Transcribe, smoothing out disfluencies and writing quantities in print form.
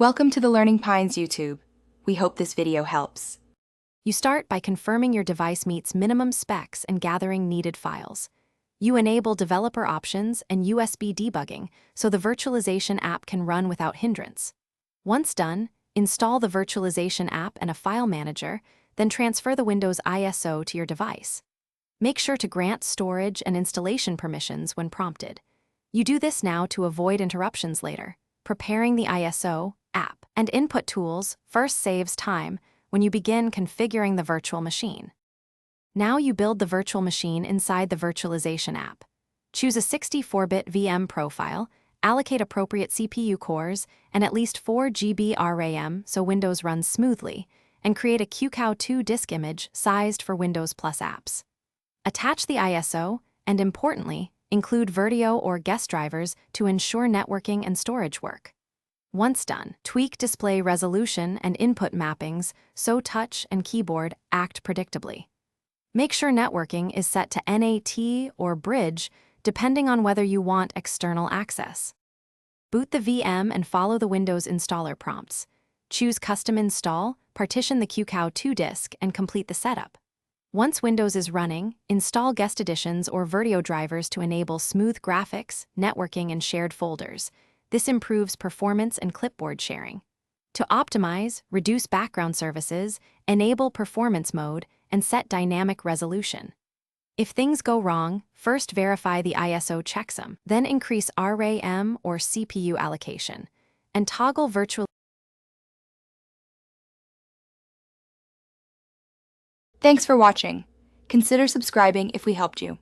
Welcome to the Learning Pines YouTube. We hope this video helps. You start by confirming your device meets minimum specs and gathering needed files. You enable developer options and USB debugging so the virtualization app can run without hindrance. Once done, install the virtualization app and a file manager, then transfer the Windows ISO to your device. Make sure to grant storage and installation permissions when prompted. You do this now to avoid interruptions later. Preparing the ISO, app, and input tools first saves time when you begin configuring the virtual machine. Now you build the virtual machine inside the virtualization app. Choose a 64-bit VM profile, allocate appropriate CPU cores, and at least 4 GB RAM so Windows runs smoothly, and create a QCOW2 disk image sized for Windows Plus apps. Attach the ISO, and importantly, include Vertio or guest drivers to ensure networking and storage work. Once done, tweak display resolution and input mappings so touch and keyboard act predictably. Make sure networking is set to NAT or bridge, depending on whether you want external access. Boot the VM and follow the Windows installer prompts. Choose Custom Install, partition the QCOW2 disk, and complete the setup. Once Windows is running, install guest editions or Vertio drivers to enable smooth graphics, networking, and shared folders. This improves performance and clipboard sharing. To optimize, reduce background services, enable performance mode, and set dynamic resolution. If things go wrong, first verify the ISO checksum, then increase RAM or CPU allocation, and toggle virtual. Thanks for watching. Consider subscribing if we helped you.